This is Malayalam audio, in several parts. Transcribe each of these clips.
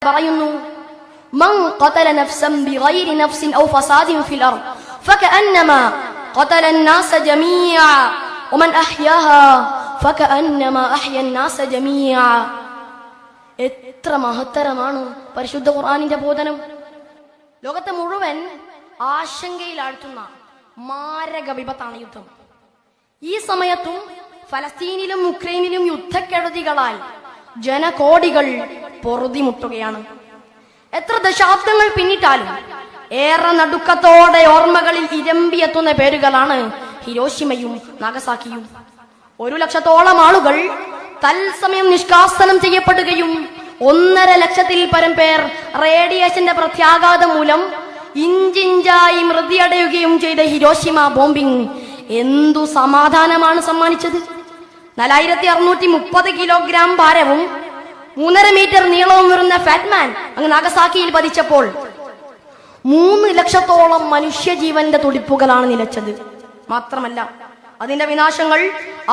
പറയുന്നു മൻ ഖതല നഫ്സൻ ബിഗൈരി നഫ്സിൻ ഔ ഫസാദിൻ ഫിൽ അർദ് ഫകഅന്നമാ ഖതല الناس ജമീഅ വമൻ അഹ്യാഹാ ഫകഅന്നമാ അഹ്യ الناس ജമീഅ. എത്ര മഹത്തരമാണ് പരിശുദ്ധ ഖുർആനിന്റെ ബോധനം. ലോകത്തെ മുഴുവൻ ആശങ്കയിലാഴ്ത്തുന്ന മാരക വിപത്താണ് യുദ്ധം. ഈ സമയത്തും ഫലസ്തീനിലും ഉക്രൈനിലും യുദ്ധക്കെടുതികളാൽ ജനകോടികൾ പൊറുതിമുട്ടുകയാണ്. എത്ര ദശാബ്ദങ്ങൾ പിന്നിട്ടാലും ഏറെ നടുക്കത്തോടെ ഓർമ്മകളിൽ ഇരമ്പിയെത്തുന്ന പേരുകളാണ് ഹിരോഷിമയും നാഗസാക്കിയും. 1 ലക്ഷത്തോളം ആളുകൾ തത്സമയം നിഷ്കാസനം ചെയ്യപ്പെടുകയും 1.5 ലക്ഷത്തിൽ പരം പേർ റേഡിയേഷന്റെ പ്രത്യാഘാതം മൂലം ഇഞ്ചിഞ്ചായി മൃതിയടയുകയും ചെയ്ത ഹിരോഷിമ ബോംബിംഗ് എന്തു സമാധാനമാണ് സമ്മാനിച്ചത്. 4630 കിലോഗ്രാം ഭാരവും 3.5 മീറ്റർ നീളവും വരുന്ന ഫാറ്റ്മാൻ അങ്ങ് നാഗസാക്കിയിൽ പതിച്ചപ്പോൾ 3 ലക്ഷത്തോളം മനുഷ്യജീവന്റെ തുടിപ്പുകളാണ് നിലച്ചത്. മാത്രമല്ല അതിന്റെ വിനാശങ്ങൾ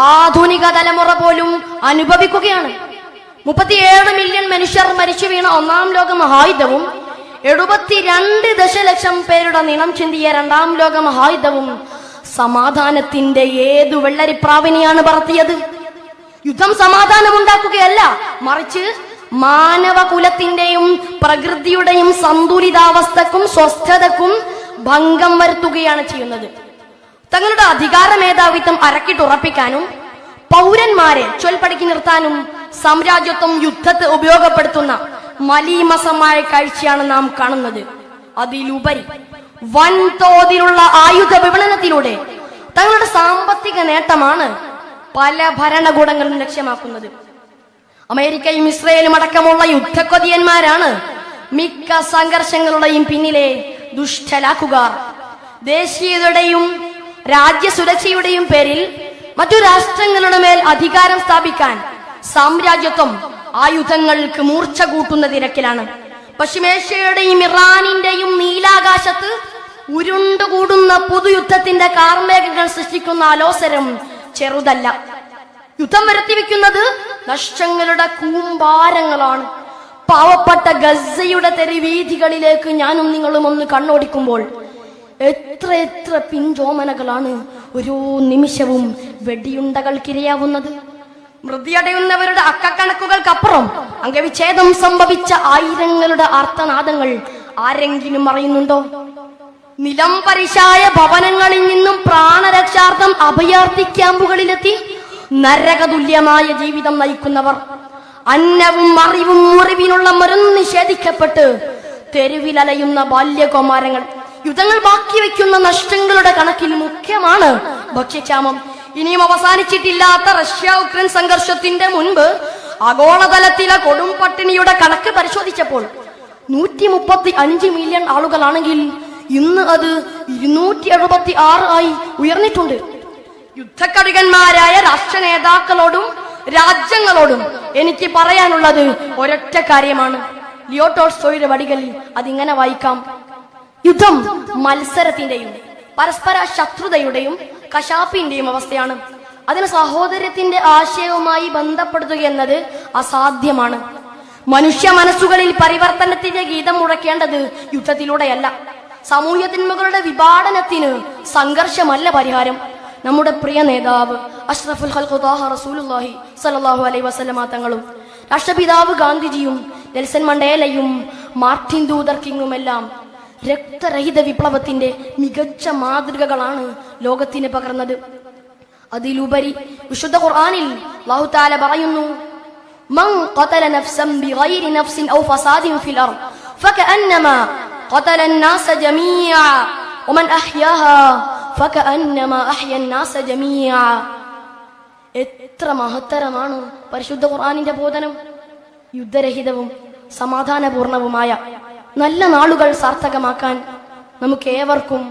ആധുനിക തലമുറ പോലും അനുഭവിക്കുകയാണ്. 37 മില്യൺ മനുഷ്യർ മരിച്ചു വീണ 1-ാം ലോക മഹായുദ്ധവും 72 ദശലക്ഷം പേരുടെ നിണം ചിന്തിയ 2-ാം ലോക മഹായുദ്ധവും സമാധാനത്തിന്റെ ഏതു വെള്ളരിപ്രാവിനെയാണ് പറത്തിയത്. യുദ്ധം സമാധാനം ഉണ്ടാക്കുകയല്ല, മറിച്ച് മാനവകുലത്തിന്റെയും പ്രകൃതിയുടെയും സന്തുലിതാവസ്ഥക്കും സ്വസ്ഥതക്കും ഭംഗം വരുത്തുകയാണ് ചെയ്യുന്നത്. തങ്ങളുടെ അധികാര മേധാവിത്വം അരക്കിട്ടുറപ്പിക്കാനും പൗരന്മാരെ ചൊൽപ്പടിക്ക് നിർത്താനും സാമ്രാജ്യത്വം യുദ്ധത്തെ ഉപയോഗപ്പെടുത്തുന്ന മലീമസമായ കാഴ്ചയാണ് നാം കാണുന്നത്. അതിലുപരി വൻതോതിലുള്ള ആയുധ വിപണനത്തിലൂടെ തങ്ങളുടെ സാമ്പത്തിക നേട്ടമാണ് പല ഭരണകൂടങ്ങളും ലക്ഷ്യമാക്കുന്നത്. അമേരിക്കയും ഇസ്രയേലും അടക്കമുള്ള യുദ്ധക്കൊതിയന്മാരാണ് മിക്ക സംഘർഷങ്ങളുടെയും പിന്നിലെ ദുഷ്ടലാക്കുകാർ. ദേശീയതയുടെയും രാജ്യസുരക്ഷയുടെയും പേരിൽ മറ്റു രാഷ്ട്രങ്ങളുടെ മേൽ അധികാരം സ്ഥാപിക്കാൻ സാമ്രാജ്യത്വം ആയുധങ്ങൾക്ക് മൂർച്ച കൂട്ടുന്ന തിരക്കിലാണ്. പശ്ചിമേഷ്യയുടെയും ഇറാനിന്റെയും നീലാകാശത്ത് ഉരുണ്ടുകൂടുന്ന പുതുയുദ്ധത്തിന്റെ കാർമേഘങ്ങൾ സൃഷ്ടിക്കുന്ന അലോസരം ചെറുതല്ല. യുദ്ധം വരുത്തിവെക്കുന്നത് നഷ്ടങ്ങളുടെ കൂമ്പാരങ്ങളാണ്. പാവപ്പെട്ട ഗസയുടെ തെരുവീഥികളിലേക്ക് ഞാനും നിങ്ങളും ഒന്ന് കണ്ണോടിക്കുമ്പോൾ എത്ര പിഞ്ചോമനകളാണ് ഓരോ നിമിഷവും വെടിയുണ്ടകൾക്കിരയാവുന്നത്. മൃതിയടയുന്നവരുടെ അക്കക്കണക്കുകൾക്കപ്പുറം അംഗവിച്ഛേദം സംഭവിച്ച ആയിരങ്ങളുടെ ആർത്തനാദങ്ങൾ ആരെങ്കിലും അറിയുന്നുണ്ടോ? നിലം പരിശായ ഭവനങ്ങളിൽ നിന്നും പ്രാണരക്ഷാർത്ഥം അഭയാർത്ഥി ക്യാമ്പുകളിലെത്തി നരകതുല്യമായ ജീവിതം നയിക്കുന്നവർ, അന്നവും അറിവും മുറിവിനുള്ള മരുന്ന് നിഷേധിക്കപ്പെട്ട് തെരുവിലലയുന്ന ബാല്യകുമാരങ്ങൾ, യുദ്ധങ്ങൾ ബാക്കി വയ്ക്കുന്ന നഷ്ടങ്ങളുടെ കണക്കിൽ മുഖ്യമാണ് ഭക്ഷ്യക്ഷാമം. ഇനിയും അവസാനിച്ചിട്ടില്ലാത്ത റഷ്യ ഉക്രൈൻ സംഘർഷത്തിന്റെ മുൻപ് ആഗോളതലത്തിലെ കൊടും പട്ടിണിയുടെ കണക്ക് പരിശോധിച്ചപ്പോൾ 135 മില്യൺ ആളുകളാണെങ്കിൽ ഇന്ന് അത് 276 ആയി ഉയർന്നിട്ടുണ്ട്. യുദ്ധക്കടികന്മാരായ രാഷ്ട്ര നേതാക്കളോടും രാജ്യങ്ങളോടും എനിക്ക് പറയാനുള്ളത് ഒരൊറ്റ കാര്യമാണ്. ലിയോ ടോൾസ്റ്റോയുടെ വടികളിൽ അതിങ്ങനെ വായിക്കാം: യുദ്ധം മത്സരത്തിന്റെയും പരസ്പര ശത്രുതയുടെയും കശാപ്പിന്റെയും അവസ്ഥയാണ്. അതിന് സഹോദര്യത്തിന്റെ ആശയവുമായി ബന്ധപ്പെടുത്തുക എന്നത് അസാധ്യമാണ്. മനുഷ്യ മനസ്സുകളിൽ പരിവർത്തനത്തിന്റെ ഗീതം മുഴക്കേണ്ടത് യുദ്ധത്തിലൂടെയല്ല. സാമൂഹ്യ തിന്മകളുടെ വിഭാടനത്തിന് സംഘർഷമല്ല പരിഹാരം. നമ്മുടെ പ്രിയ നേതാവ് അഷ്റഫുൽ ഖൽഖ് ത്വാഹ റസൂലുള്ളാഹി സ്വല്ലല്ലാഹു അലൈഹി വസല്ലമ തങ്ങളും രാഷ്ട്രപിതാവ് ഗാന്ധിജിയും നെൽസൺ മണ്ടേലയും മാർട്ടിൻ ലൂതർ കിങ്ങുമെല്ലാം രക്തരഹിത വിപ്ലവത്തിന്റെ മികച്ച മാതൃകകളാണ് ലോകത്തിന് പകർന്നത്. അതിലുപരി വിശുദ്ധ ഖുർആനിൽ അല്ലാഹു തആല പറയുന്നു: മൻ ഖതല നഫ്സൻ ബിഗൈരി നഫ്സിൻ ഔ ഫസാദിൻ ഫിൽ അർദ് ഫകഅന്നമാ ഖതല الناس ജമീഅ വമൻ അഹ്യാഹാ ഫകഅന്നമാ അഹ്യ الناس ജമീഅ. എത്ര മഹത്തരമാണ് പരിശുദ്ധ ഖുർആനിന്റെ ബോധനം. യുദ്ധരഹിതവും സമാധാനപൂർണവുമായ നല്ല നാളുകൾ സാർത്ഥകമാക്കാൻ നമുക്ക് ഏവർക്കും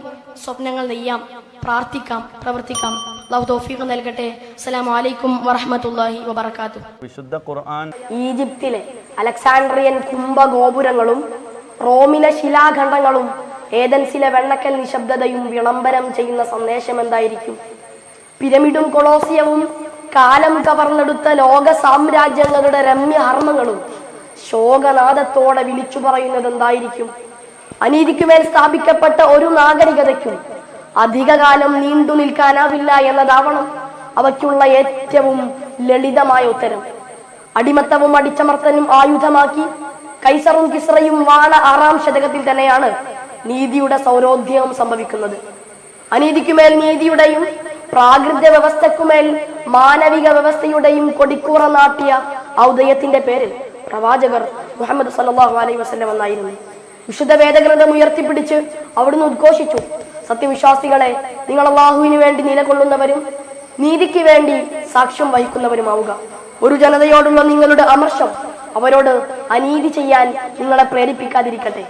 സ്വപ്നങ്ങൾ നെയ്യാം, പ്രാർത്ഥിക്കാം, പ്രവർത്തിക്കാം. അല്ലാഹു തൗഫീഖ് നൽകട്ടെ. അസ്സലാമു അലൈക്കും വറഹ്മത്തുള്ളാഹി വബറകാതുഹു. വിശുദ്ധ ഖുർആൻ ഈജിപ്തിലെ അലക്സാൻഡ്രിയൻ കുംഭഗോപുരങ്ങളും റോമിലെ ശിലാഖണ്ഡങ്ങളും ഏതൻസിലെ വെണ്ണക്കൽ നിശബ്ദതയും വിളംബരം ചെയ്യുന്ന സന്ദേശം എന്തായിരിക്കും? പിരമിഡും കൊളോസിയവും കാലം കവർന്നെടുത്ത ലോക സാമ്രാജ്യങ്ങളുടെ രമ്യഹർമ്മങ്ങളും ശോകനാദത്തോടെ വിളിച്ചു പറയുന്നത് എന്തായിരിക്കും? അനീതിക്കുമേൽ സ്ഥാപിക്കപ്പെട്ട ഒരു നാഗരികതയ്ക്കും അധികകാലം നീണ്ടു നിൽക്കാനാവില്ല എന്നതാവണം അവയ്ക്കുള്ള ഏറ്റവും ലളിതമായ ഉത്തരം. അടിമത്തവും അടിച്ചമർത്തലും ആയുധമാക്കി കൈസറും കിസ്രയും വാണ 6-ാം ശതകത്തിൽ തന്നെയാണ് നീതിയുടെ സൗരോദ്യമം സംഭവിക്കുന്നത്. അനീതിക്കുമേൽ നീതിയുടെയും പ്രാകൃത വ്യവസ്ഥക്കുമേൽ മാനവിക വ്യവസ്ഥയുടെയും കൊടിക്കൂറ നാട്ടിയ ഔദയത്തിന്റെ പേരിൽ പ്രവാചകർ മുഹമ്മദ് സല്ലല്ലാഹു അലൈഹി വസല്ലം എന്നായിരുന്നു. വിശുദ്ധ വേദഗ്രന്ഥം ഉയർത്തിപ്പിടിച്ച് അവിടുന്ന് ഉദ്ഘോഷിച്ചു: സത്യവിശ്വാസികളെ, നിങ്ങൾ അല്ലാഹുവിന് വേണ്ടി നിലകൊള്ളുന്നവരും നീതിക്ക് വേണ്ടി സാക്ഷ്യം വഹിക്കുന്നവരുമാവുക. ഒരു ജനതയോടുള്ള നിങ്ങളുടെ അമർഷം അവരോട് അനീതി ചെയ്യാൻ നിങ്ങളെ പ്രേരിപ്പിക്കാതിരിക്കട്ടെ.